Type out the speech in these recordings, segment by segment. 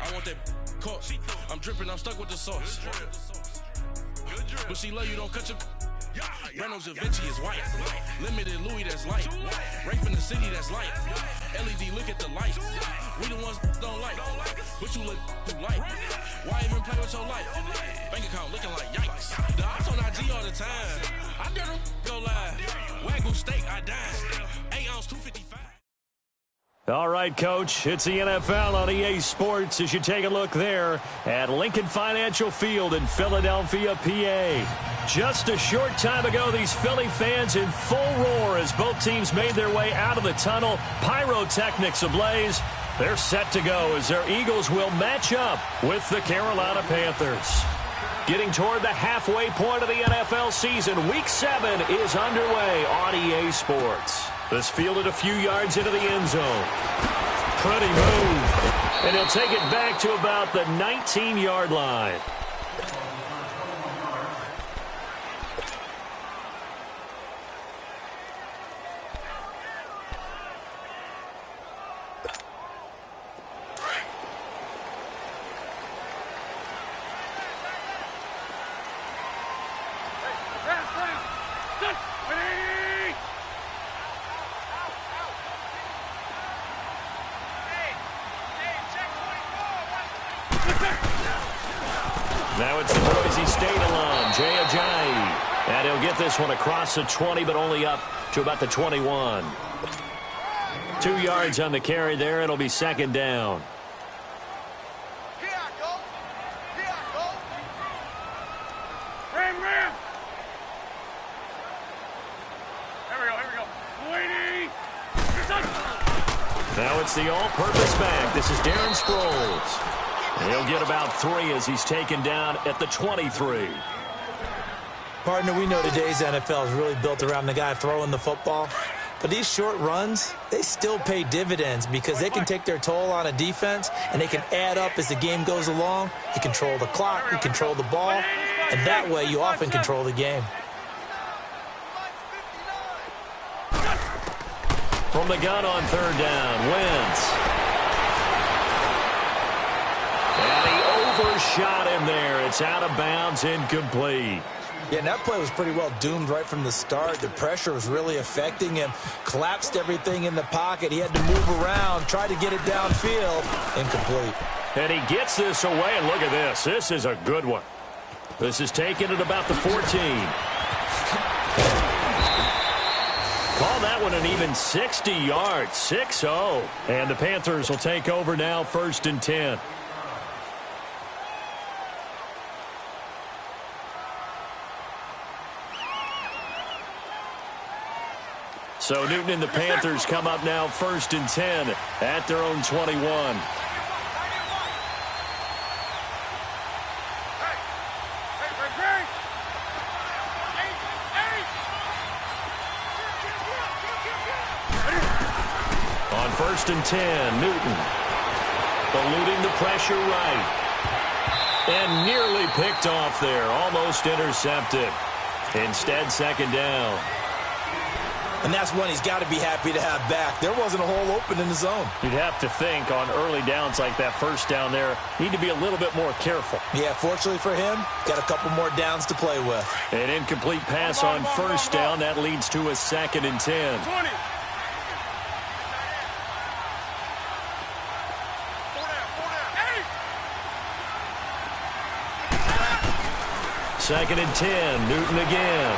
I want that cook. I'm dripping, I'm stuck with the sauce. But she love you, don't cut your. Breno Da Vinci is white. Limited Louis, that's light. Right from the city, that's light. LED, look at the lights. We the ones don't like. But you look through light. Why even play with your life? Bank account looking like yikes. The ops on IG all the time. I dare them go live. Wagyu steak, I dine. 8 ounce, 255. All right, Coach, it's the NFL on EA Sports as you take a look there at Lincoln Financial Field in Philadelphia, PA. Just a short time ago, these Philly fans in full roar as both teams made their way out of the tunnel. Pyrotechnics ablaze. They're set to go as their Eagles will match up with the Carolina Panthers. Getting toward the halfway point of the NFL season, Week 7 is underway on EA Sports. This fielded a few yards into the end zone. Pretty move. And he'll take it back to about the 19-yard line. Now it's the Boise State alum, Jay Ajayi. And he'll get this one across the 20, but only up to about the 21. 2 yards on the carry there. It'll be second down. Here I go. Here I go. Ram. Here we go. Now it's the all-purpose back. This is Darren Sproles. He'll get about 3 as he's taken down at the 23. Partner, we know today's NFL is really built around the guy throwing the football. But these short runs, they still pay dividends because they can take their toll on a defense and they can add up as the game goes along. You control the clock, you control the ball, and that way you often control the game. From the gun on third down, Wentz. And he overshot him there. It's out of bounds, incomplete. Yeah, and that play was pretty well doomed right from the start. The pressure was really affecting him. Collapsed everything in the pocket. He had to move around, try to get it downfield. Incomplete. And he gets this away, and look at this. This is a good one. This is taken at about the 14. Call that one an even 60 yards, 6-0. And the Panthers will take over now, 1st and 10. So Newton and the Panthers come up now 1st and 10 at their own 21. On 1st and 10, Newton eluding the pressure right. And nearly picked off there, almost intercepted. Instead, second down. And that's one he's got to be happy to have back. There wasn't a hole open in the zone. You'd have to think on early downs like that first down there, need to be a little bit more careful. Yeah, fortunately for him, got a couple more downs to play with. An incomplete pass on first down. That leads to a 2nd and 10. 20. 2nd and 10. Newton again.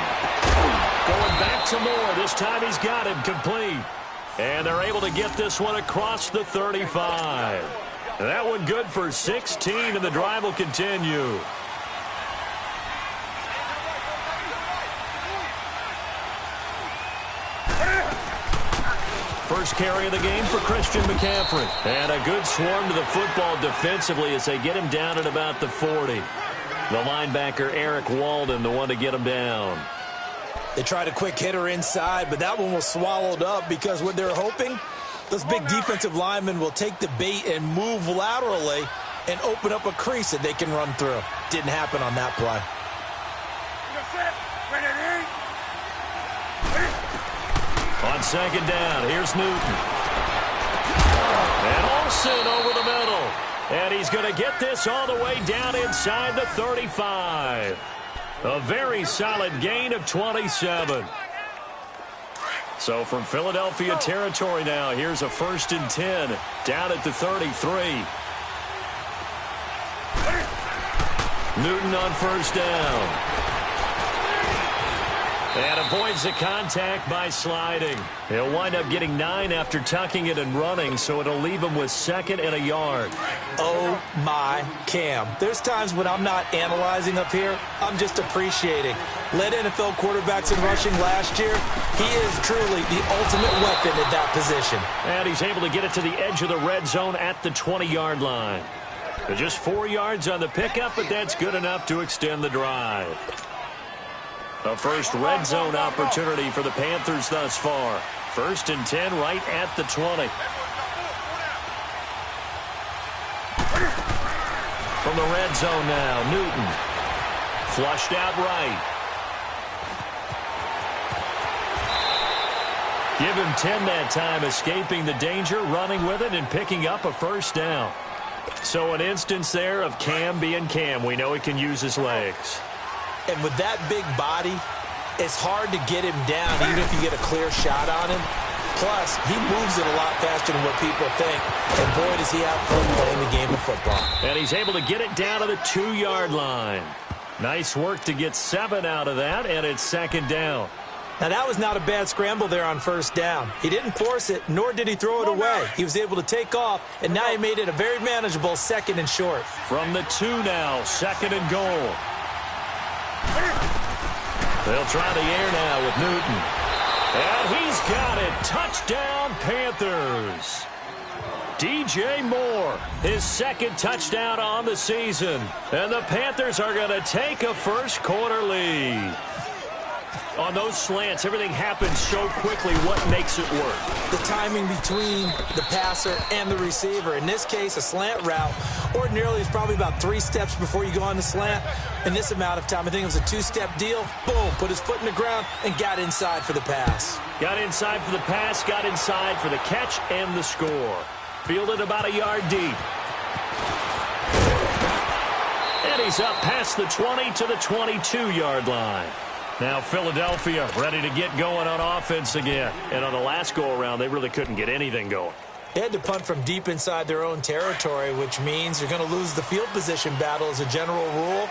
Going back to Moore. This time he's got him complete. And they're able to get this one across the 35. That one good for 16, and the drive will continue. First carry of the game for Christian McCaffrey. And a good swarm to the football defensively as they get him down at about the 40. The linebacker, Eric Walden, the one to get him down. They tried a quick hitter inside, but that one was swallowed up because what they're hoping, those big defensive linemen will take the bait and move laterally and open up a crease that they can run through. Didn't happen on that play. On second down, here's Newton. And Olsen over the middle. And he's going to get this all the way down inside the 35. A very solid gain of 27. So from Philadelphia territory now, here's a 1st and 10 down at the 33. Newton on 1st down. And avoids the contact by sliding. He'll wind up getting 9 after tucking it and running, so it'll leave him with 2nd and a yard. Oh, my Cam. There's times when I'm not analyzing up here. I'm just appreciating. Led NFL quarterbacks in rushing last year. He is truly the ultimate weapon at that position. And he's able to get it to the edge of the red zone at the 20-yard line. Just 4 yards on the pickup, but that's good enough to extend the drive. A first red zone opportunity for the Panthers thus far. 1st and 10 right at the 20. From the red zone now, Newton. Flushed out right. Give him 10 that time, escaping the danger, running with it, and picking up a 1st down. So an instance there of Cam being Cam. We know he can use his legs. And with that big body, it's hard to get him down even if you get a clear shot on him. Plus, he moves it a lot faster than what people think. And boy, does he have fun playing the game of football. And he's able to get it down to the 2-yard line. Nice work to get 7 out of that, and it's 2nd down. Now, that was not a bad scramble there on 1st down. He didn't force it, nor did he throw it away. He was able to take off, and now he made it a very manageable 2nd and short. From the 2 now, 2nd and goal. They'll try the air now with Newton. And he's got it. Touchdown, Panthers. DJ Moore, his 2nd touchdown on the season. And the Panthers are going to take a first-quarter lead. On those slants, everything happens so quickly. What makes it work? The timing between the passer and the receiver. In this case, a slant route ordinarily is probably about 3 steps before you go on the slant. In this amount of time, I think it was a 2-step deal. Boom, put his foot in the ground and got inside for the pass. Got inside for the pass, got inside for the catch and the score. Fielded about a yard deep. And he's up past the 20 to the 22-yard line. Now Philadelphia ready to get going on offense again. And on the last go-around, they really couldn't get anything going. They had to punt from deep inside their own territory, which means you're going to lose the field position battle as a general rule.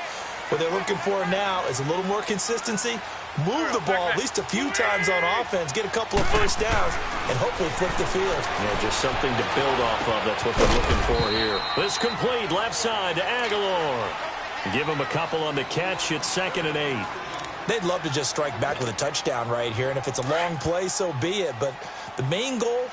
What they're looking for now is a little more consistency, move the ball at least a few times on offense, get a couple of 1st downs, and hopefully flip the field. Yeah, just something to build off of. That's what they're looking for here. This complete left side to Aguilar. Give him a couple on the catch. It's 2nd and 8. They'd love to just strike back with a touchdown right here, and if it's a long play, so be it. But the main goal,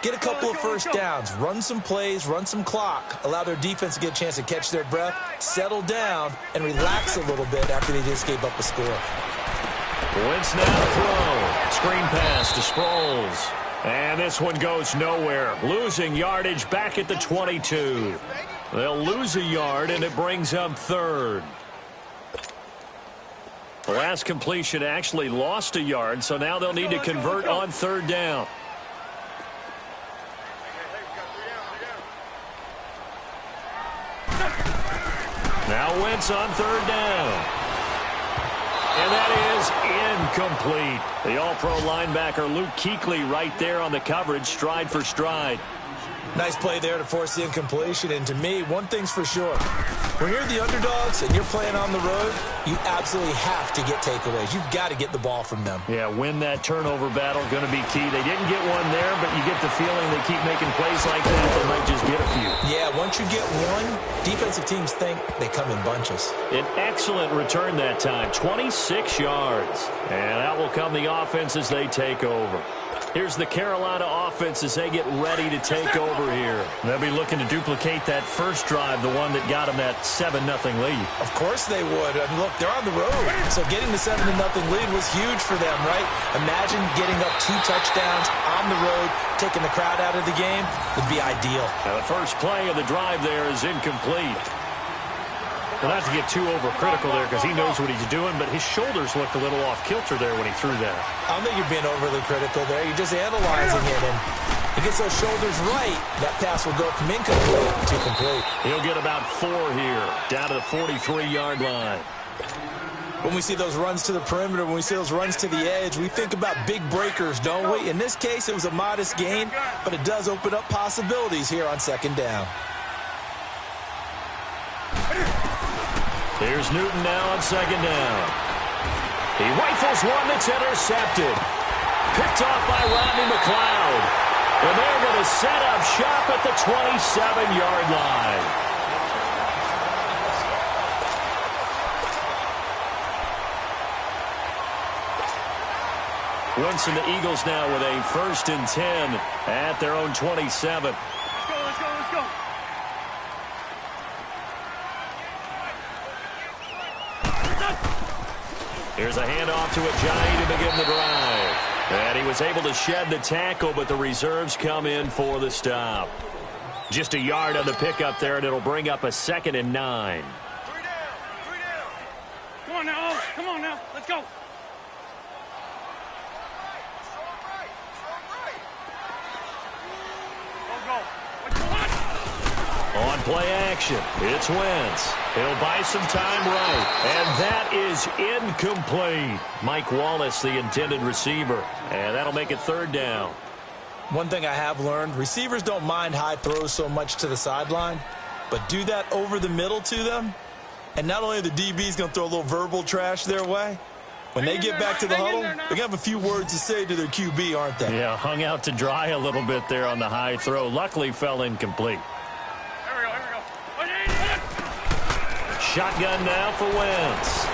get a couple of 1st downs, run some plays, run some clock, allow their defense to get a chance to catch their breath, settle down, and relax a little bit after they just gave up a score. Wentz now to throw. Screen pass to Sproles. And this one goes nowhere. Losing yardage back at the 22. They'll lose a yard, and it brings up 3rd. The last completion actually lost a yard, so now they'll need to convert on 3rd down. Now Wentz on 3rd down. And that is incomplete. The all-pro linebacker Luke Kuechly right there on the coverage, stride for stride. Nice play there to force the incompletion. And to me, one thing's for sure. When you're the underdogs and you're playing on the road, you absolutely have to get takeaways. You've got to get the ball from them. Yeah, win that turnover battle, going to be key. They didn't get one there, but you get the feeling they keep making plays like that, they might just get a few. Yeah, once you get one, defensive teams think they come in bunches. An excellent return that time, 26 yards. And out will come the offense as they take over. Here's the Carolina offense as they get ready to take over here. They'll be looking to duplicate that first drive, the one that got them that 7-0 lead. Of course they would. I mean, look, they're on the road. So getting the 7-0 lead was huge for them, right? Imagine getting up 2 touchdowns on the road, taking the crowd out of the game would be ideal. Now the first play of the drive there is incomplete. Well, not to get too overcritical there because he knows what he's doing, but his shoulders looked a little off kilter there when he threw that. I don't think you're being overly critical there. You're just analyzing it. And He gets those shoulders right. That pass will go from incomplete to complete. He'll get about 4 here, down to the 43-yard line. When we see those runs to the perimeter, when we see those runs to the edge, we think about big breakers, don't we? In this case, it was a modest gain, but it does open up possibilities here on second down. Here's Newton now on second down. He rifles one that's intercepted. Picked off by Rodney McLeod. And they're going to set up shop at the 27-yard line. Winston, the Eagles now with a 1st and 10 at their own 27. Let's go. Here's a handoff to Ajayi to begin the drive. And he was able to shed the tackle, but the reserves come in for the stop. Just a yard on the pickup there, and it'll bring up a 2nd and 9. 3 down. Come on now, come on now. Let's go. On play action, it's Wentz. He'll buy some time right, and that is incomplete. Mike Wallace, the intended receiver, and that'll make it 3rd down. One thing I have learned, receivers don't mind high throws so much to the sideline, but do that over the middle to them, and not only are the DBs going to throw a little verbal trash their way, when they get back to the huddle, they're going to have a few words to say to their QB, aren't they? Yeah, hung out to dry a little bit there on the high throw. Luckily fell incomplete. Shotgun now for Wentz.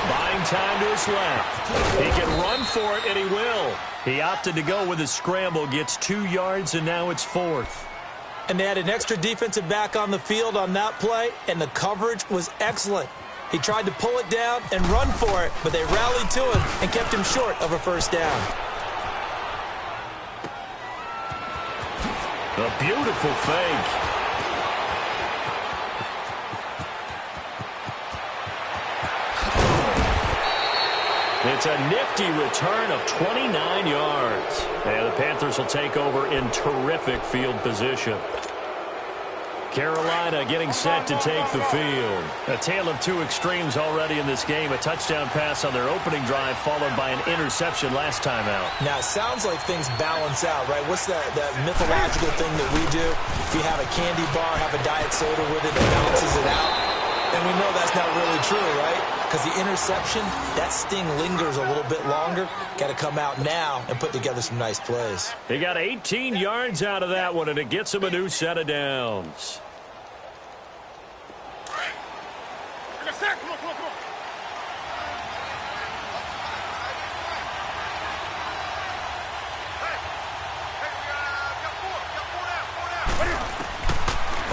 Buying time to his left. He can run for it, and he will. He opted to go with a scramble, gets 2 yards, and now it's 4th. And they had an extra defensive back on the field on that play, and the coverage was excellent. He tried to pull it down and run for it, but they rallied to him and kept him short of a 1st down. A beautiful fake. It's a nifty return of 29 yards. And the Panthers will take over in terrific field position. Carolina getting set to take the field. A tale of 2 extremes already in this game. A touchdown pass on their opening drive followed by an interception last time out. Now, it sounds like things balance out, right? What's that mythological thing that we do? If you have a candy bar, have a diet soda with it, it balances it out. And we know that's not really true, right? Because the interception, that sting lingers a little bit longer. Got to come out now and put together some nice plays. He got 18 yards out of that one, and it gets him a new set of downs.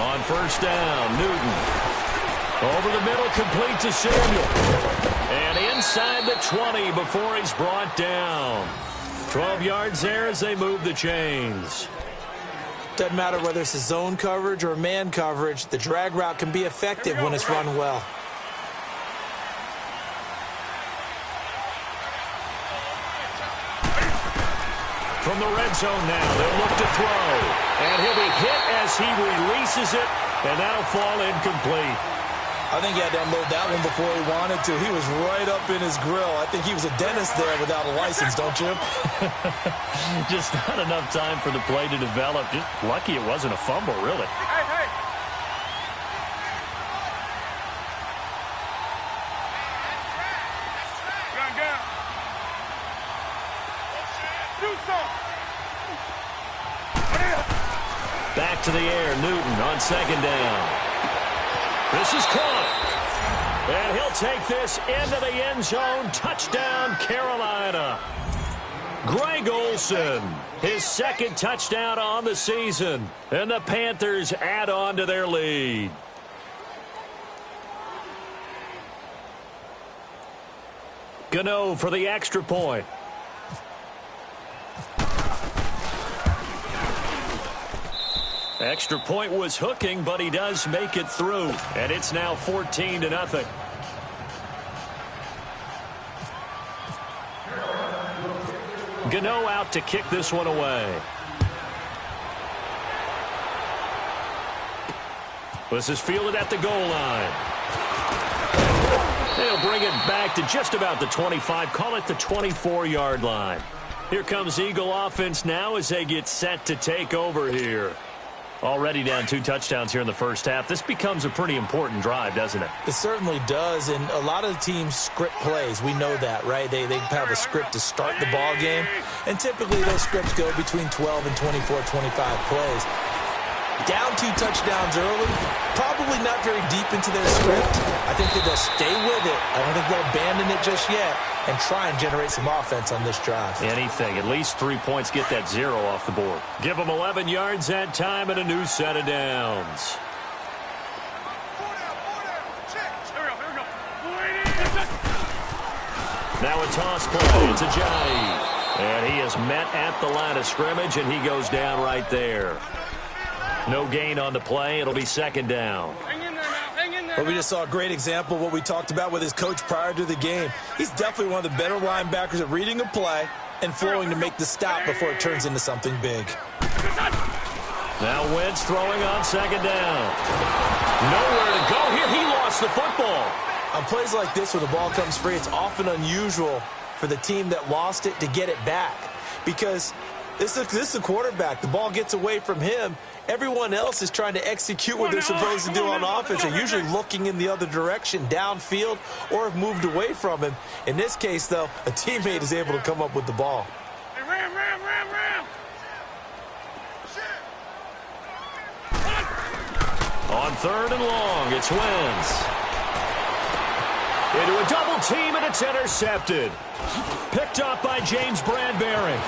On 1st down, Newton. Over the middle, complete to Samuel. And inside the 20 before he's brought down. 12 yards there as they move the chains. Doesn't matter whether it's a zone coverage or man coverage, the drag route can be effective when it's run well. From the red zone now, they'll look to throw. And he'll be hit as he releases it, and that'll fall incomplete. I think he had to unload that one before he wanted to. He was right up in his grill. I think he was a dentist there without a license, don't you? Just not enough time for the play to develop. Just lucky it wasn't a fumble, really. Hey. Gun. Do something. Back to the air, Newton on 2nd down. This is caught. And he'll take this into the end zone. Touchdown, Carolina. Greg Olsen, his 2nd touchdown on the season. And the Panthers add on to their lead. Gano for the extra point. Extra point was hooking, but he does make it through. And it's now 14-0. Gano out to kick this one away. This is fielded at the goal line. They'll bring it back to just about the 25, call it the 24-yard line. Here comes Eagle offense now as they get set to take over here. Already down 2 touchdowns here in the first half. This becomes a pretty important drive, doesn't it? It certainly does, and a lot of the teams script plays. We know that, right? They have a script to start the ball game, and typically those scripts go between 12 and 24, 25 plays. Down 2 touchdowns early, probably not very deep into their script. I think that they'll stay with it. I don't think they'll abandon it just yet and try and generate some offense on this drive. Anything. At least 3 points, get that 0 off the board. Give them 11 yards that time and a new set of downs. Now a toss play. It's Ajayi. And he is met at the line of scrimmage, and he goes down right there. No gain on the play. It'll be second down. But we just saw a great example of what we talked about with his coach prior to the game. He's definitely one of the better linebackers at reading a play and flowing to make the stop before it turns into something big. Now Wentz throwing on second down. Nowhere to go here. He lost the football. On plays like this where the ball comes free, it's often unusual for the team that lost it to get it back. Because this is a quarterback. The ball gets away from him. Everyone else is trying to execute what they're supposed to do on offense. They're usually looking in the other direction, downfield, or have moved away from him. In this case, though, a teammate is able to come up with the ball. Hey, ram. On 3rd and long, it's Wentz. Into a double team, and it's intercepted. Picked up by James Bradbury.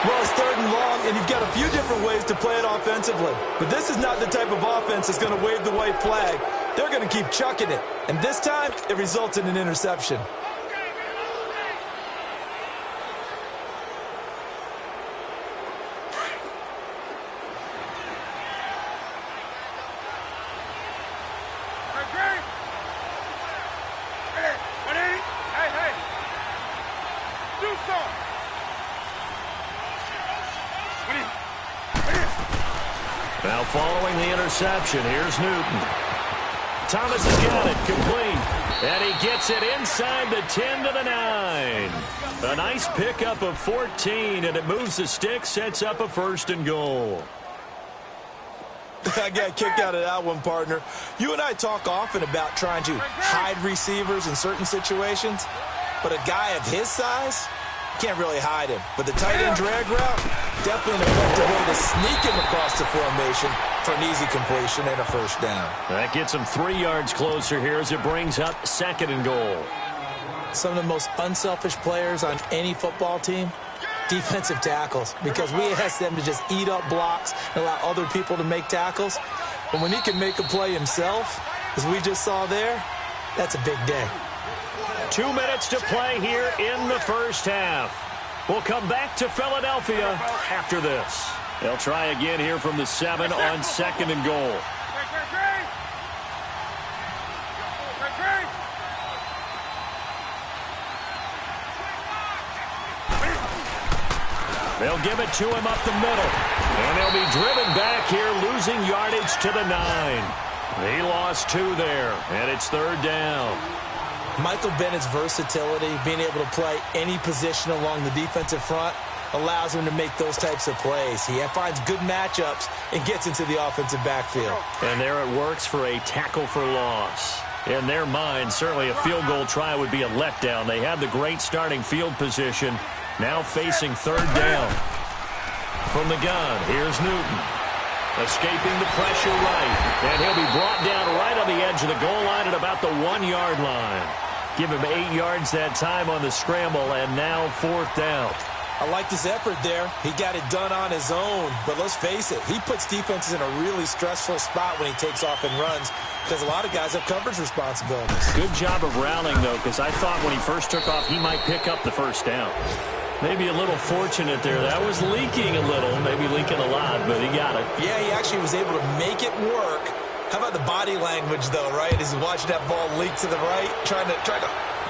Well, it's 3rd and long, and you've got a few different ways to play it offensively. But this is not the type of offense that's going to wave the white flag. They're going to keep chucking it. And this time, it results in an interception. Hey. Do something. Now following the interception, here's Newton. Thomas has got it, complete. And he gets it inside the 10 to the 9. A nice pickup of 14, and it moves the stick, sets up a 1st and goal. I got kicked out of that one, partner. You and I talk often about trying to hide receivers in certain situations, but a guy of his size, can't really hide him. But the tight end drag route, definitely an effective way to sneak him across the formation for an easy completion and a 1st down. That gets him 3 yards closer here as it brings up 2nd and goal. Some of the most unselfish players on any football team, defensive tackles, because we ask them to just eat up blocks and allow other people to make tackles. But when he can make a play himself, as we just saw there, that's a big day. 2 minutes to play here in the first half. We'll come back to Philadelphia after this. They'll try again here from the 7 on 2nd and goal. They'll give it to him up the middle. And they'll be driven back here, losing yardage to the 9. He lost 2 there, and it's 3rd down. Michael Bennett's versatility, being able to play any position along the defensive front, allows him to make those types of plays. He finds good matchups and gets into the offensive backfield. And there it works for a tackle for loss. In their mind, certainly a field goal try would be a letdown. They have the great starting field position. Now facing 3rd down. From the gun, here's Newton. Escaping the pressure right. And he'll be brought down right on the edge of the goal line at about the 1-yard line. Give him 8 yards that time on the scramble, and now 4th down. I like this effort there. He got it done on his own. But let's face it, he puts defenses in a really stressful spot when he takes off and runs because a lot of guys have coverage responsibilities. Good job of rallying, though, because I thought when he first took off, he might pick up the 1st down. Maybe a little fortunate there. That was leaking a little, maybe leaking a lot, but he got it. Yeah, he actually was able to make it work. How about the body language, though, right? As he's watching that ball leak to the right, trying to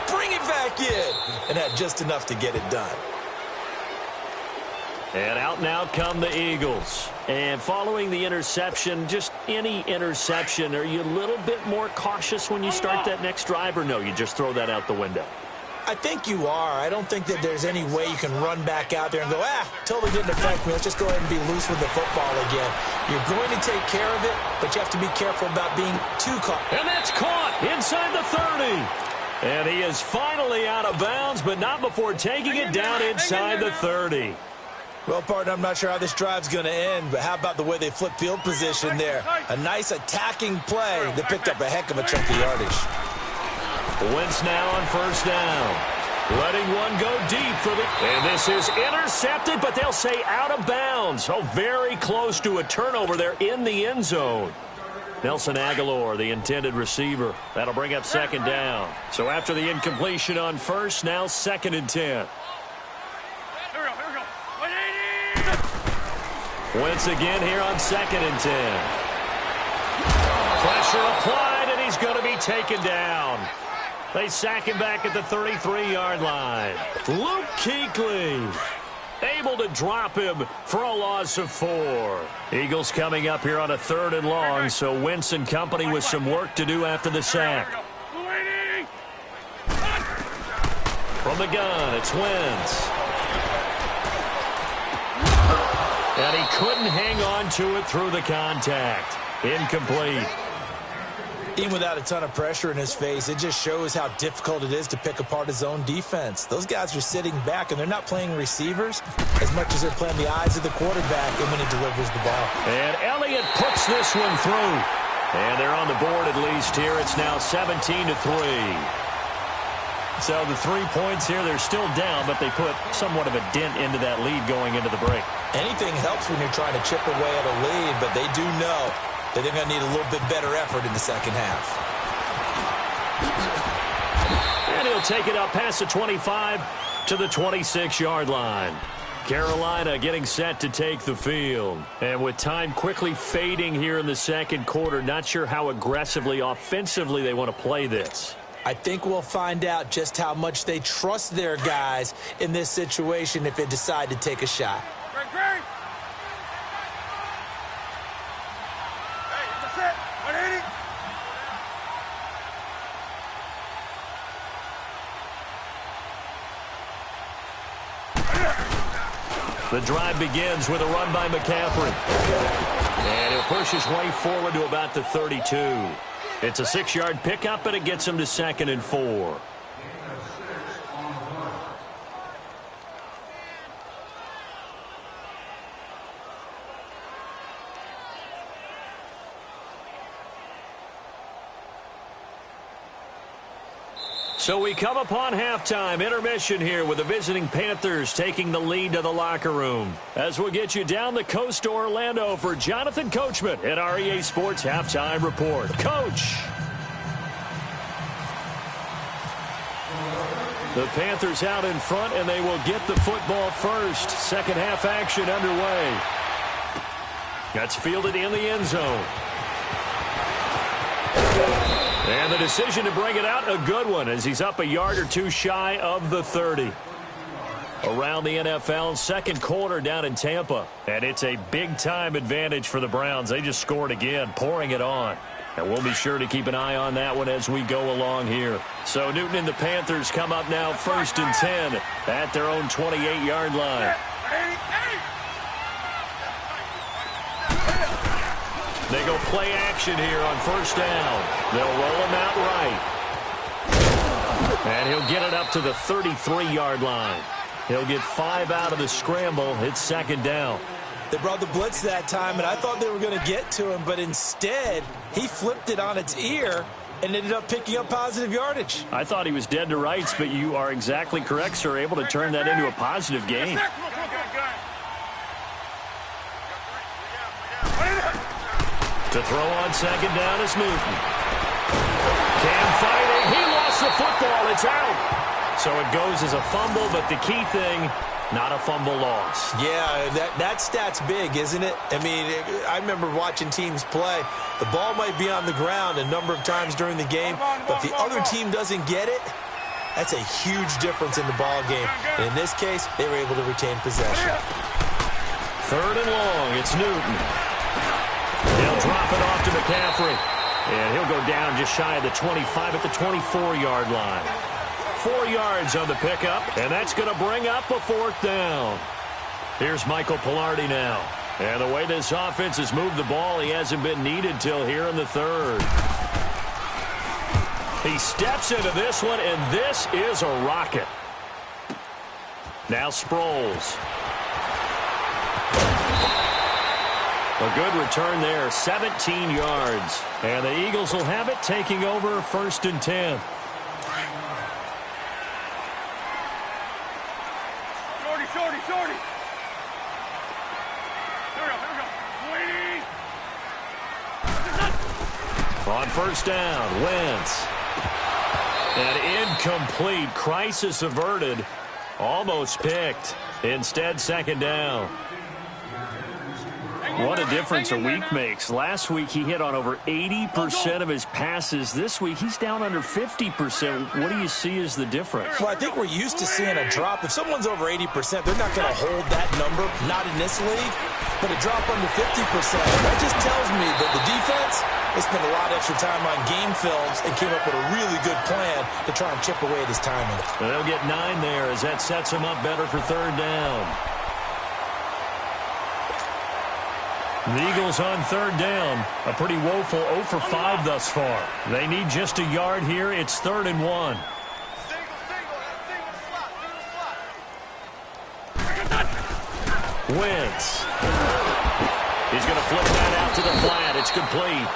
bring it back in, and had just enough to get it done. And out now come the Eagles. And following the interception, just any interception, are you a little bit more cautious when you start that next drive, or no, you just throw that out the window? I think you are. I don't think that there's any way you can run back out there and go, totally didn't affect me. Let's just go ahead and be loose with the football again. You're going to take care of it, but you have to be careful about being too caught. And that's caught inside the 30. And he is finally out of bounds, but not before taking it down inside the 30. Well, partner, I'm not sure how this drive's going to end, but how about the way they flip field position there? A nice attacking play that picked up a heck of a chunk of yardage. Wentz now on first down. Letting one go deep for the... And this is intercepted, but they'll say out of bounds. Oh, very close to a turnover there in the end zone. Nelson Aguilar, the intended receiver. That'll bring up second down. So after the incompletion on first, now 2nd and 10. Here we go. 180! Wentz again here on 2nd and 10. Pressure applied, and he's going to be taken down. They sack him back at the 33-yard line. Luke Kuechly able to drop him for a loss of 4. Eagles coming up here on a 3rd and long, so Wentz and company with some work to do after the sack. From the gun, it's Wentz. And he couldn't hang on to it through the contact. Incomplete. Even without a ton of pressure in his face, it just shows how difficult it is to pick apart his own defense. Those guys are sitting back, and they're not playing receivers as much as they're playing the eyes of the quarterback and when he delivers the ball. And Elliott puts this one through. And they're on the board at least here. It's now 17-3. So the 3 points here, they're still down, but they put somewhat of a dent into that lead going into the break. Anything helps when you're trying to chip away at a lead, but they do know that they're going to need a little bit better effort in the second half. And he'll take it up past the 25 to the 26-yard line. Carolina getting set to take the field. And with time quickly fading here in the second quarter, not sure how aggressively, offensively they want to play this. I think we'll find out just how much they trust their guys in this situation if they decide to take a shot. Great. Hey, that's it. 180. The drive begins with a run by McCaffrey. And he'll push his way forward to about the 32. It's a 6-yard pickup, and it gets him to 2nd and 4. So we come upon halftime intermission here with the visiting Panthers taking the lead to the locker room. As we'll get you down the coast to Orlando for Jonathan Coachman at our EA Sports Halftime Report. Coach. The Panthers out in front, and they will get the football first. Second half action underway. That's fielded in the end zone. And the decision to bring it out, a good one, as he's up a yard or two shy of the 30. Around the NFL, second quarter down in Tampa. And it's a big-time advantage for the Browns. They just scored again, pouring it on. And we'll be sure to keep an eye on that one as we go along here. So Newton and the Panthers come up now 1st and 10 at their own 28-yard line. They go play action here on first down. They'll roll him out right. And he'll get it up to the 33-yard line. He'll get 5 out of the scramble. It's second down. They brought the blitz that time, and I thought they were going to get to him, but instead he flipped it on its ear and ended up picking up positive yardage. I thought he was dead to rights, but you are exactly correct, sir, able to turn that into a positive gain. To throw on second down is Newton. Cam fighting. He lost the football. It's out. So it goes as a fumble, but the key thing, not a fumble loss. Yeah, that stat's big, isn't it? I mean, I remember watching teams play. The ball might be on the ground a number of times during the game, but the other team doesn't get it. That's a huge difference in the ball game. And in this case, they were able to retain possession. 3rd and long. It's Newton. He'll drop it off to McCaffrey. And he'll go down just shy of the 25 at the 24-yard line. 4 yards on the pickup, and that's going to bring up a 4th down. Here's Michael Pilardi now. And the way this offense has moved the ball, he hasn't been needed till here in the 3rd. He steps into this one, and this is a rocket. Now Sproles. A good return there, 17 yards. And the Eagles will have it, taking over 1st and 10. Shorty. Here we go. Waiting. On 1st down, Wentz. An incomplete, crisis averted. Almost picked. Instead, 2nd down. What a difference a week makes. Last week, he hit on over 80% of his passes. This week, he's down under 50%. What do you see as the difference? Well, I think we're used to seeing a drop. If someone's over 80%, they're not going to hold that number, not in this league. But a drop under 50%, that just tells me that the defense, they spent a lot of extra time on game films and came up with a really good plan to try and chip away at his timing. They'll get 9 there as that sets him up better for 3rd down. The Eagles on 3rd down. A pretty woeful 0 for 5 thus far. They need just a yard here. It's 3rd and 1. Wentz. He's going to flip that out to the flat. It's complete.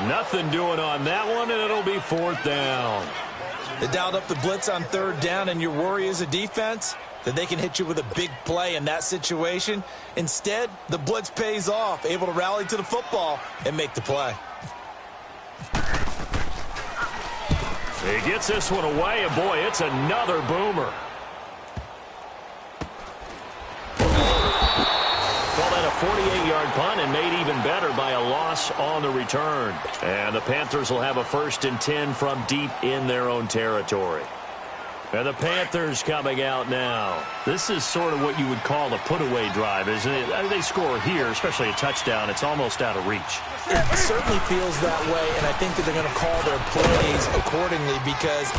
Nothing doing on that one, and it'll be 4th down. They dialed up the blitz on 3rd down, and your worry as a defense that they can hit you with a big play in that situation. Instead, the blitz pays off, able to rally to the football and make the play. He gets this one away, and boy, it's another boomer. Call that a 48-yard punt and made even better by a loss on the return. And the Panthers will have a 1st and 10 from deep in their own territory. And the Panthers coming out now. This is sort of what you would call a put-away drive, isn't it? I mean, they score here, especially a touchdown. It's almost out of reach. It certainly feels that way, and I think that they're going to call their plays accordingly because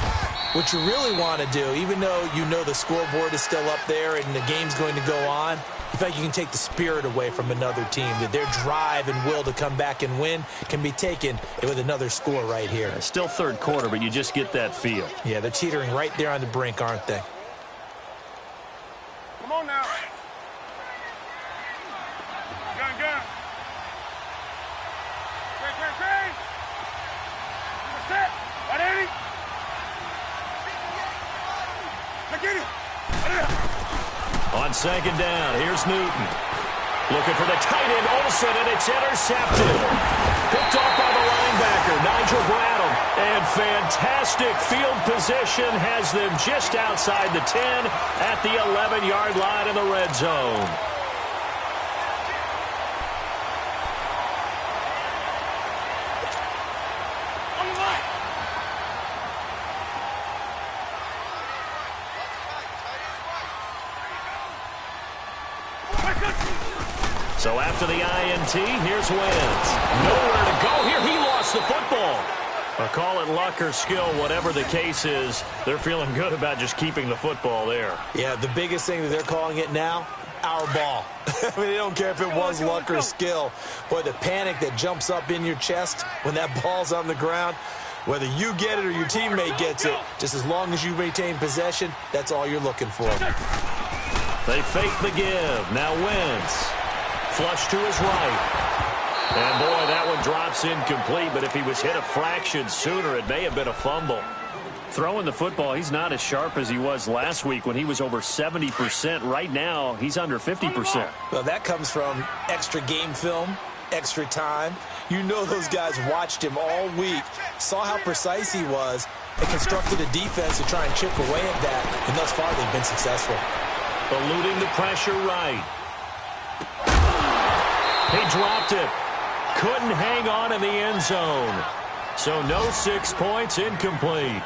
what you really want to do, even though you know the scoreboard is still up there and the game's going to go on, in fact, you can take the spirit away from another team, that their drive and will to come back and win can be taken with another score right here. Still 3rd quarter, but you just get that feel. Yeah, they're teetering right there on the brink, aren't they? Come on now. Gun. Great. Set. Right, Eddie. Look at it. On 2nd down, here's Newton. Looking for the tight end, Olsen, and it's intercepted. Picked off by the linebacker, Nigel Bradham. And fantastic field position has them just outside the 10 at the 11-yard line in the red zone. So after the INT, here's Wentz. Nowhere to go here. He lost the football. Call it luck or skill, whatever the case is. They're feeling good about just keeping the football there. Yeah, the biggest thing that they're calling it now, our ball. I mean, they don't care if it was luck or skill. Boy, the panic that jumps up in your chest when that ball's on the ground, whether you get it or your teammate gets it, just as long as you maintain possession, that's all you're looking for. They fake the give. Now Wentz. Flush to his right. And, boy, that one drops incomplete, but if he was hit a fraction sooner, it may have been a fumble. Throwing the football, he's not as sharp as he was last week when he was over 70%. Right now, he's under 50%. Well, that comes from extra game film, extra time. You know those guys watched him all week, saw how precise he was, and constructed a defense to try and chip away at that, and thus far they've been successful. Eluding the pressure right. He dropped it. Couldn't hang on in the end zone. So no 6 points, incomplete.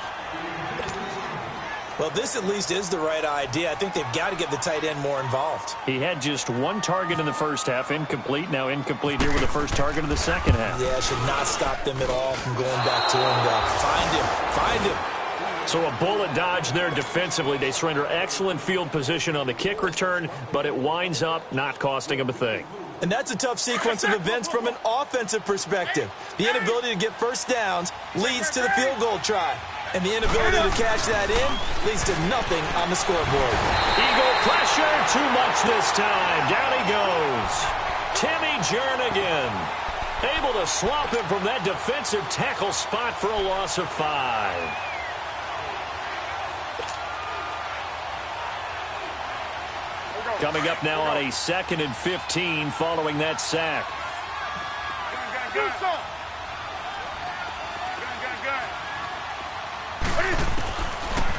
Well, this at least is the right idea. I think they've got to get the tight end more involved. He had just one target in the first half, incomplete. Now incomplete here with the first target of the second half. Yeah, should not stop them at all from going back to him. Find him. So a bullet dodge there defensively. They surrender excellent field position on the kick return, but it winds up not costing them a thing. And that's a tough sequence of events from an offensive perspective. The inability to get first downs leads to the field goal try. And the inability to cash that in leads to nothing on the scoreboard. Eagle pressure, too much this time. Down he goes. Timmy Jernigan able to swap him from that defensive tackle spot for a loss of 5. Coming up now on a 2nd and 15 following that sack.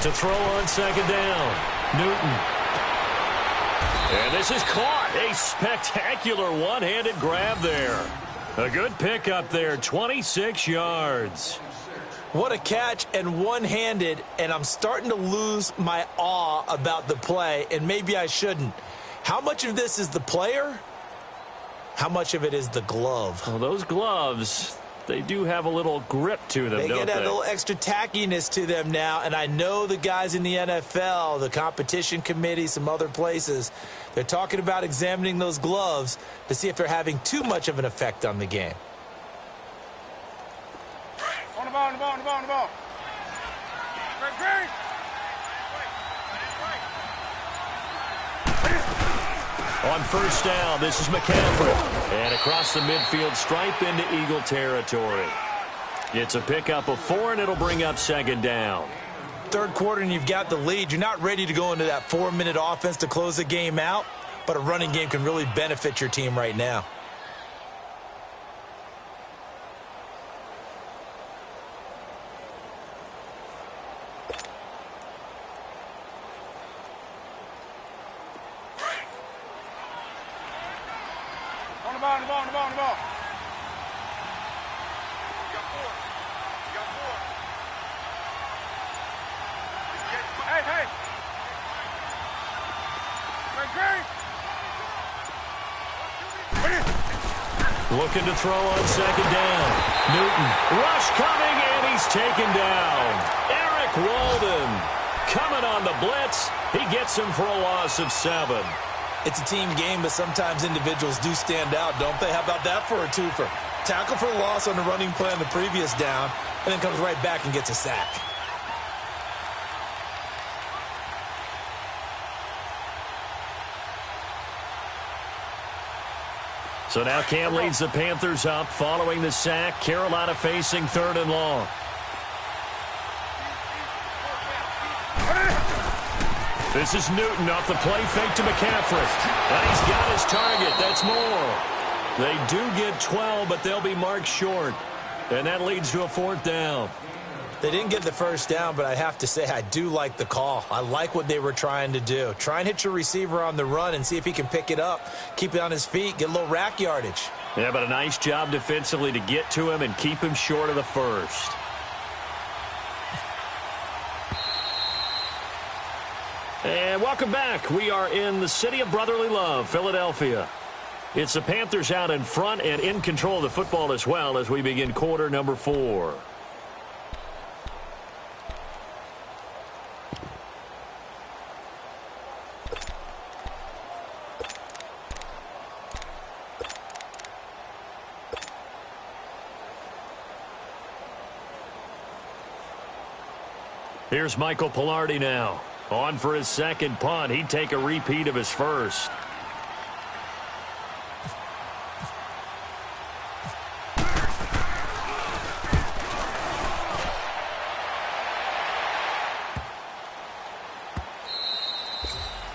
To throw on 2nd down, Newton. And this is caught. A spectacular one-handed grab there. A good pickup there, 26 yards. What a catch and one-handed, and I'm starting to lose my awe about the play, and maybe I shouldn't. How much of this is the player? How much of it is the glove? Well, those gloves, they do have a little grip to them, don't they? They get a little extra tackiness to them now, and I know the guys in the NFL, the competition committee, some other places, they're talking about examining those gloves to see if they're having too much of an effect on the game. On the ball. Great. On first down, this is McCaffrey. And across the midfield stripe into Eagle territory. It's a pickup of 4, and it'll bring up 2nd down. Third quarter, and you've got the lead. You're not ready to go into that 4-minute offense to close the game out, but a running game can really benefit your team right now. On the ball. Hey. Looking to throw on 2nd down. Newton. Rush coming, and he's taken down. Eric Walden coming on the blitz. He gets him for a loss of 7. It's a team game, but sometimes individuals do stand out, don't they? How about that for a twofer? Tackle for a loss on the running play on the previous down, and then comes right back and gets a sack. So now Cam leads the Panthers up following the sack. Carolina facing 3rd and long. This is Newton off the play fake to McCaffrey. And he's got his target. That's more. They do get 12, but they'll be marked short. And that leads to a 4th down. They didn't get the first down, but I have to say I do like the call. I like what they were trying to do. Try and hit your receiver on the run and see if he can pick it up, keep it on his feet, get a little rack yardage. Yeah, but a nice job defensively to get to him and keep him short of the first. And welcome back. We are in the city of brotherly love, Philadelphia. It's the Panthers out in front and in control of the football as well as we begin quarter number 4. Here's Michael Pilardi now. On for his 2nd punt. He'd take a repeat of his first.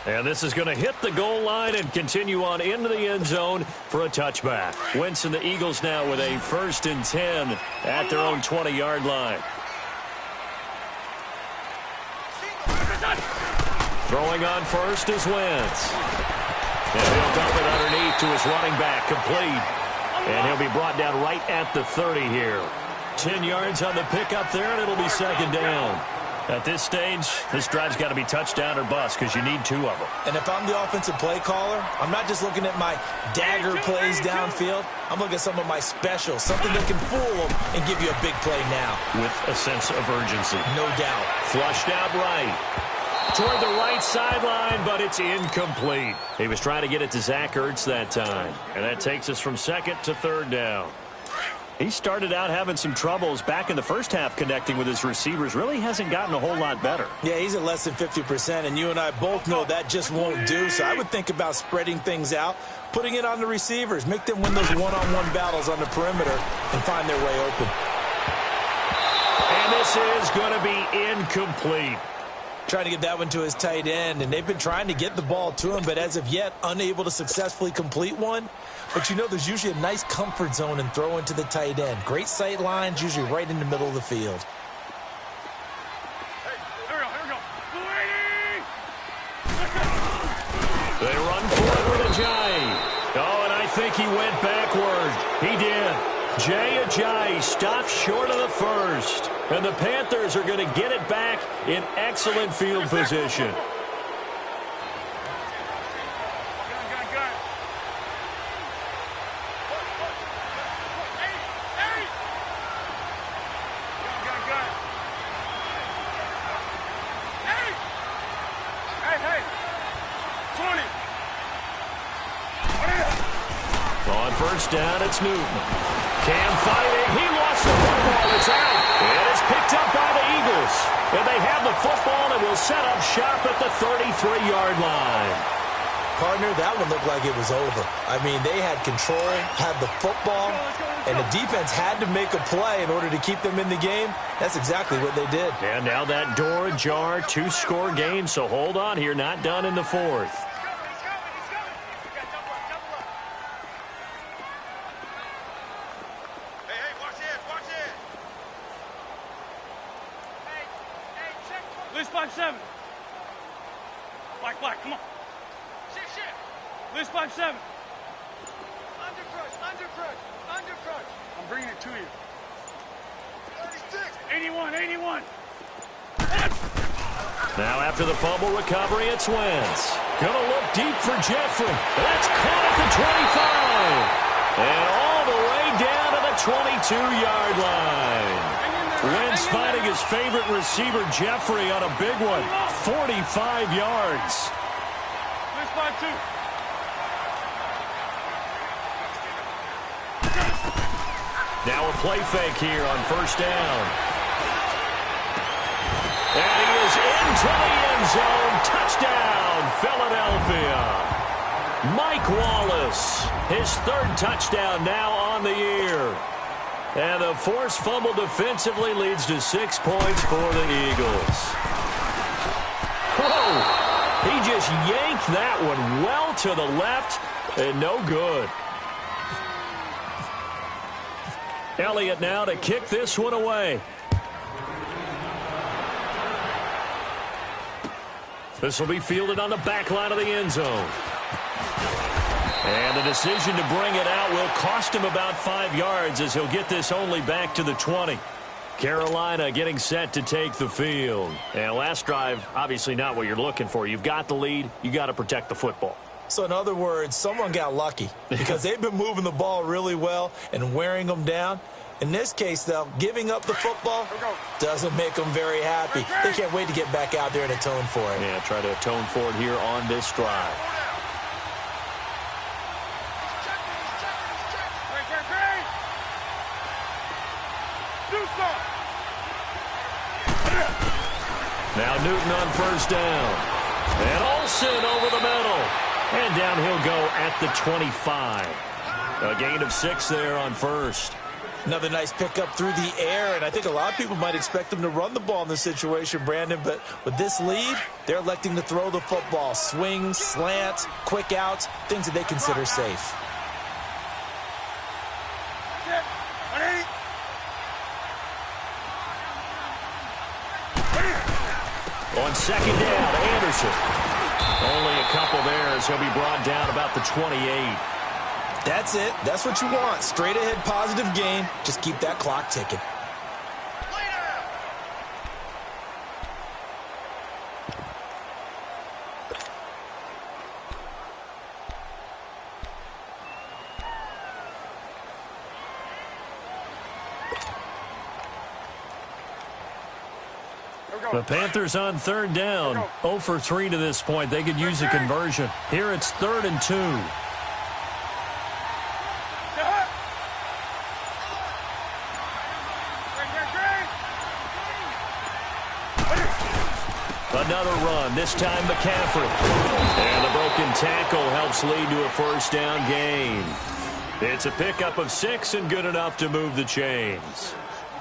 And this is going to hit the goal line and continue on into the end zone for a touchback. Wentz and the Eagles now with a 1st and 10 at their own 20-yard line. Throwing on first is Wentz. And he'll dump it underneath to his running back, complete. And he'll be brought down right at the 30 here. 10 yards on the pickup there, and it'll be 2nd down. At this stage, this drive's got to be touchdown or bust because you need 2 of them. And if I'm the offensive play caller, I'm not just looking at my dagger plays downfield. I'm looking at some of my specials, something that can fool them and give you a big play now. With a sense of urgency. No doubt. Flushed out right. Toward the right sideline, but it's incomplete. He was trying to get it to Zach Ertz that time. And that takes us from 2nd to 3rd down. He started out having some troubles back in the first half connecting with his receivers. Really hasn't gotten a whole lot better. Yeah, he's at less than 50%, and you and I both know that just won't do. So I would think about spreading things out, putting it on the receivers, make them win those one-on-one battles on the perimeter, and find their way open. And this is going to be incomplete. Trying to get that one to his tight end, and they've been trying to get the ball to him, but as of yet, unable to successfully complete one. But you know, there's usually a nice comfort zone in throwing to the tight end. Great sight lines, usually right in the middle of the field. Hey, here we go. They run for it with Ajayi. Oh, and I think he went backward. He did. Jay Ajayi stopped short of the first. And the Panthers are going to get it back in excellent field position. On first down, it's Newton. Cam fighting. He lost the football. It's out. And it's picked up by the Eagles. And they have the football and will set up shop at the 33-yard line. Partner, that one looked like it was over. I mean, they had control, had the football, and the defense had to make a play in order to keep them in the game. That's exactly what they did. And now that door ajar, 2-score game, so hold on here, not done in the 4th. Lose 5-7. Black, come on. Shit. Lose 5-7. Under crush. I'm bringing it to you. 81. Now after the fumble recovery, it's Wentz. Gonna look deep for Jeffrey. That's caught at the 25. And all the way down to the 22-yard line. Wentz finding his favorite receiver, Jeffrey, on a big one. 45 yards. Lose 5-2. Now a play fake here on first down. And he is into the end zone. Touchdown, Philadelphia. Mike Wallace, his 3rd touchdown now on the year. And the forced fumble defensively leads to 6 points for the Eagles. Whoa! He just yanked that one well to the left and no good. Elliott now to kick this one away. This will be fielded on the back line of the end zone. And the decision to bring it out will cost him about 5 yards as he'll get this only back to the 20. Carolina getting set to take the field. And last drive, obviously not what you're looking for. You've got the lead. You got to protect the football. So in other words, someone got lucky because they've been moving the ball really well and wearing them down. In this case, though, giving up the football doesn't make them very happy. They can't wait to get back out there and atone for it. Yeah, try to atone for it here on this drive. Now Newton on first down. And Olsen over the middle. And down he'll go at the 25. A gain of 6 there on first. Another nice pickup through the air, and I think a lot of people might expect them to run the ball in this situation, Brandon, but with this lead, they're electing to throw the football. Swings, slants, quick outs, things that they consider safe. On second down, Anderson. Only a couple there as he'll be brought down about the 28. That's it. That's what you want. Straight ahead positive gain. Just keep that clock ticking. The Panthers on third down. 0 for 3 to this point. They could use a conversion. Here it's 3rd and 2. Another run, this time McCaffrey. And the broken tackle helps lead to a first down gain. It's a pickup of 6 and good enough to move the chains.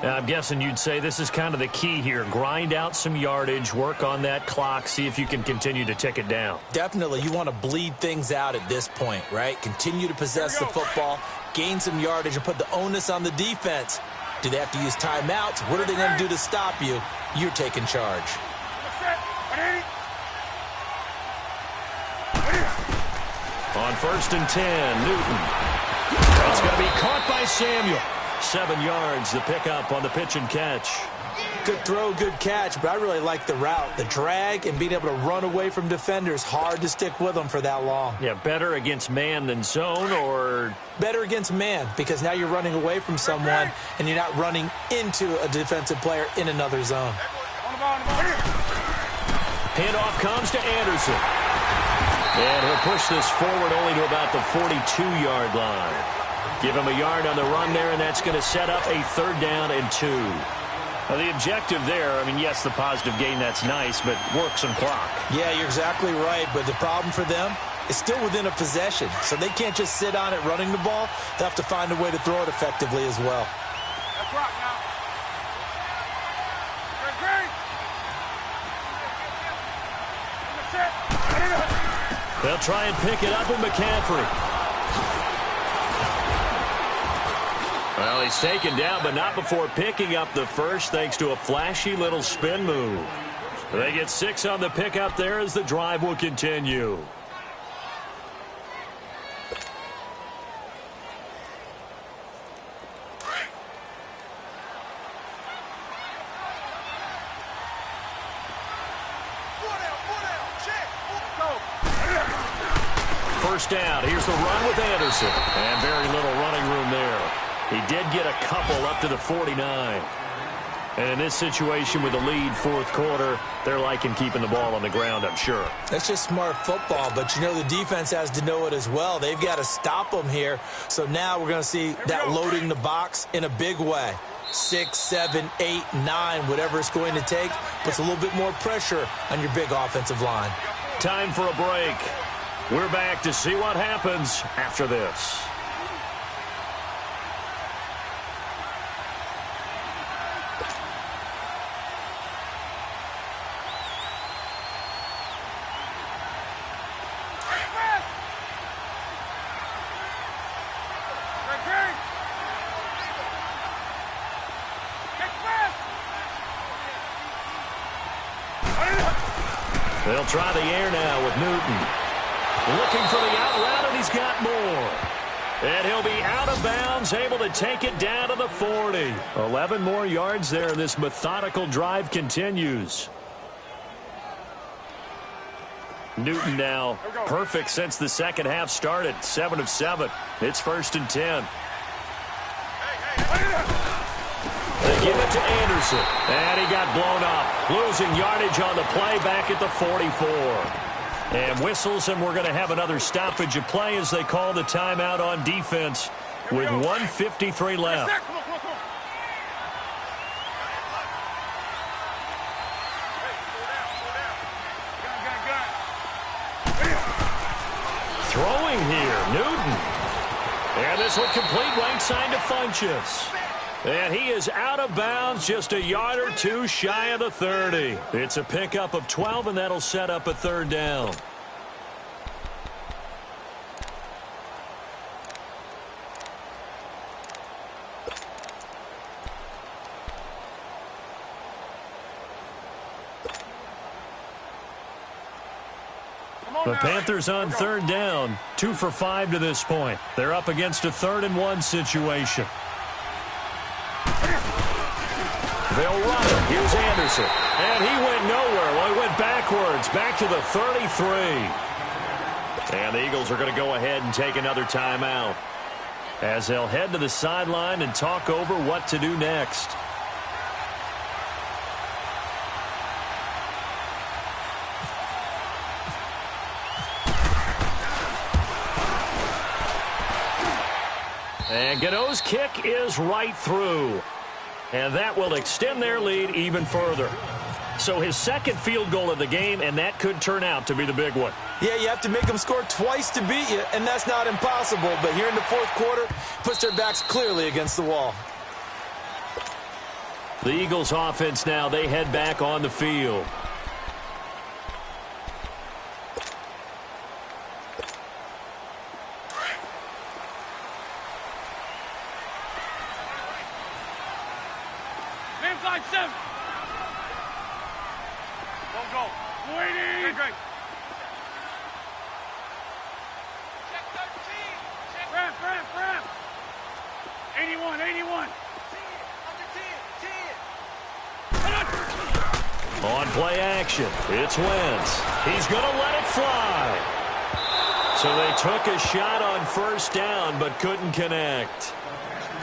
I'm guessing you'd say this is kind of the key here. Grind out some yardage, work on that clock, see if you can continue to tick it down. Definitely. You want to bleed things out at this point, right? Continue to possess the football, gain some yardage, and put the onus on the defense. Do they have to use timeouts? What are they going to do to stop you? You're taking charge. On 1st and 10, Newton. It's going to be caught by Samuel. 7 yards, the pickup on the pitch and catch. Good throw, good catch, but I really like the route. The drag and being able to run away from defenders, hard to stick with them for that long. Yeah, better against man than zone, or? Better against man, because now you're running away from someone and you're not running into a defensive player in another zone. Handoff comes to Anderson. And he'll push this forward only to about the 42-yard line. Give him a yard on the run there, and that's going to set up a 3rd down and 2. Now, the objective there, I mean, yes, the positive gain, that's nice, but work some clock. Yeah, you're exactly right, but the problem for them is still within a possession, so they can't just sit on it running the ball. They have to find a way to throw it effectively as well. That's right now. They'll try and pick it up with McCaffrey. Well, he's taken down, but not before picking up the first, thanks to a flashy little spin move. They get 6 on the pickup there as the drive will continue. First down. Here's the run with Anderson. And very little running room there. He did get a couple up to the 49. And in this situation with the lead 4th quarter, they're liking keeping the ball on the ground, I'm sure. That's just smart football, but you know the defense has to know it as well. They've got to stop them here. So now we're going to see that loading the box in a big way. 6, 7, 8, 9, whatever it's going to take, puts a little bit more pressure on your big offensive line. Time for a break. We're back to see what happens after this. They'll try the air now with Newton. Looking for the out route, and he's got more. And he'll be out of bounds, able to take it down to the 40. 11 more yards there. This methodical drive continues. Newton now perfect since the second half started. 7 of 7. It's 1st and 10. They give it to Anderson. And he got blown up. Losing yardage on the play back at the 44. And whistles, and we're going to have another stoppage of play as they call the timeout on defense with 1:53 left. Throwing here, Newton. And this will complete right side to Funchess. And he is out of bounds, just a yard or 2 shy of the 30. It's a pickup of 12, and that'll set up a 3rd down. The Panthers on 3rd down, 2 for 5 to this point. They're up against a 3rd and 1 situation. They'll run it. Here's Anderson. And he went nowhere. Well, he went backwards, back to the 33. And the Eagles are going to go ahead and take another timeout. as they'll head to the sideline and talk over what to do next. And Gano's kick is right through. And that will extend their lead even further. So his second field goal of the game, and that could turn out to be the big one. Yeah, you have to make them score twice to beat you, and that's not impossible. But here in the fourth quarter, puts their backs clearly against the wall. The Eagles offense now, they head back on the field. Man 5-7. Go. Waiting. Great. Check 13. Ramp. 81. 10. On play action, it's Wentz. He's going to let it fly. So they took a shot on first down, but couldn't connect.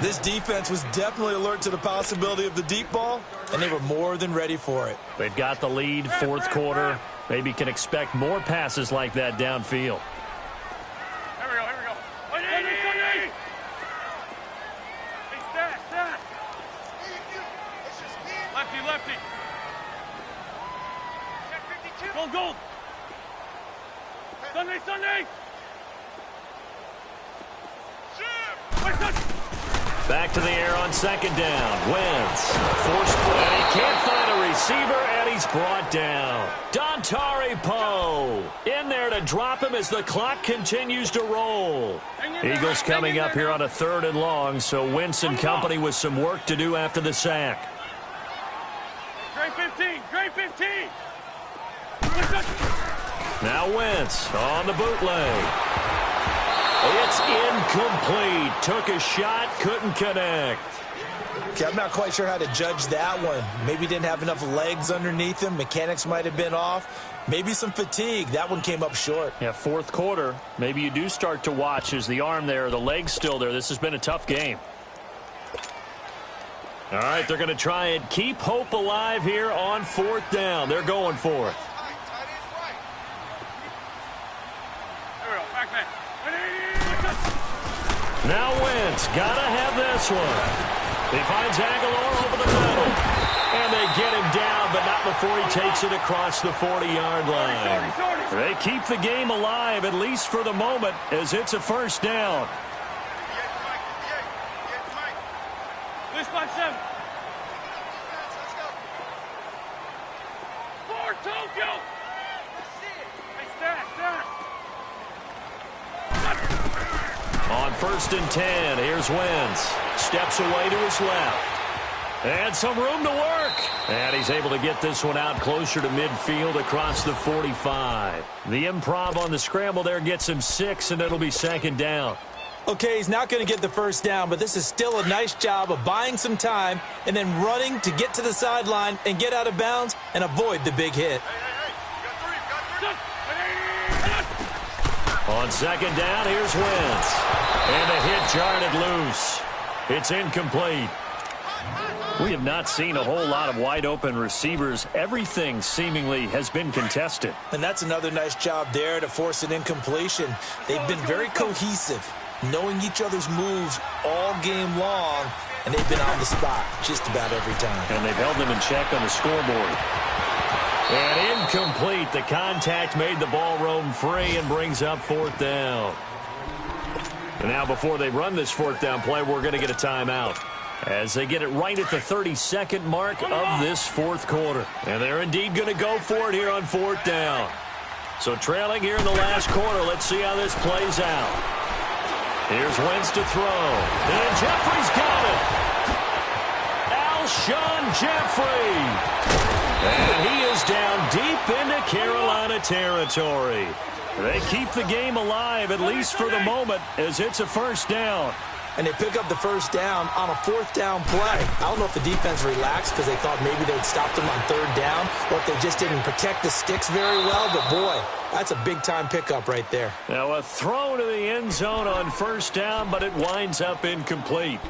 This defense was definitely alert to the possibility of the deep ball, and they were more than ready for it. They've got the lead, fourth quarter. Maybe can expect more passes like that downfield. Here we go. Hey, Stat. Lefty. Check 52. Gold. Sunday. Back to the air on second down. Wentz. Forced play. He can't find a receiver, and he's brought down. Dontari Poe in there to drop him as the clock continues to roll. Eagles coming up here on a 3rd and long, so Wentz and company with some work to do after the sack. Great 15. Now Wentz on the bootleg. It's incomplete. Took a shot, couldn't connect. Okay, I'm not quite sure how to judge that one. Maybe didn't have enough legs underneath him. Mechanics might have been off. Maybe some fatigue. That one came up short. Yeah, fourth quarter. Maybe you do start to watch as the arm there, the leg's still there. This has been a tough game. All right, they're going to try and keep hope alive here on 4th down. They're going for it. Now Wentz, gotta have this one. He finds Aguilar over the middle. And they get him down, but not before he takes it across the 40-yard line. They keep the game alive, at least for the moment, as it's a first down. This 5-7. For Tokyo. Hey, Stat. On 1st and 10, here's Wentz. Steps away to his left. And some room to work. And he's able to get this one out closer to midfield across the 45. The improv on the scramble there gets him 6, and it'll be 2nd down. Okay, he's not going to get the first down, but this is still a nice job of buying some time and then running to get to the sideline and get out of bounds and avoid the big hit. On 2nd down, here's Wentz. And a hit jarred loose. It's incomplete. We have not seen a whole lot of wide-open receivers. Everything seemingly has been contested. And that's another nice job there to force an incompletion. They've been very cohesive, knowing each other's moves all game long, and they've been on the spot just about every time. And they've held them in check on the scoreboard. And incomplete. The contact made the ball roam free and brings up 4th down. And now before they run this 4th down play, we're going to get a timeout as they get it right at the 32nd mark of this 4th quarter. And they're indeed going to go for it here on 4th down. So trailing here in the last quarter, let's see how this plays out. Here's Wentz to throw. And Jeffrey's got it. Alshon Jeffrey. And he is down deep into Carolina territory. They keep the game alive, at least for the moment, as it's a first down. and they pick up the first down on a fourth down play. I don't know if the defense relaxed because they thought maybe they'd stop them on third down, or if they just didn't protect the sticks very well, but boy, that's a big-time pickup right there. Now a throw to the end zone on first down, but it winds up incomplete.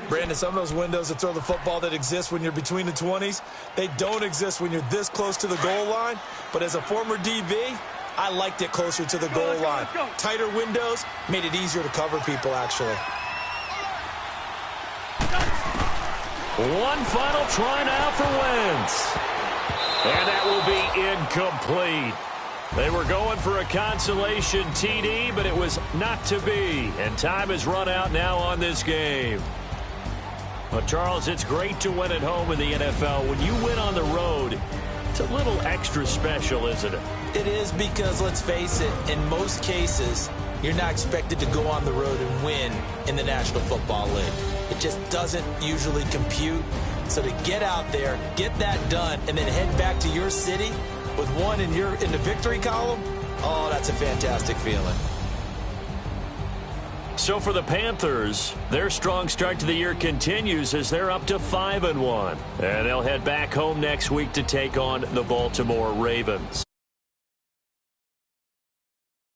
Brandon, some of those windows to throw the football that exist when you're between the 20s, they don't exist when you're this close to the goal line. But as a former DB, I liked it closer to the goal line. Tighter windows made it easier to cover people, actually. One final try now for Wentz. And that will be incomplete. They were going for a consolation TD, but it was not to be. And time has run out now on this game. Well, Charles, it's great to win at home in the NFL. When you win on the road, it's a little extra special, isn't it? It is because, let's face it, in most cases, you're not expected to go on the road and win in the National Football League. It just doesn't usually compute. So to get out there, get that done, and then head back to your city with one in the victory column, oh, that's a fantastic feeling. So for the Panthers, their strong start to the year continues as they're up to 5-1. And they'll head back home next week to take on the Baltimore Ravens.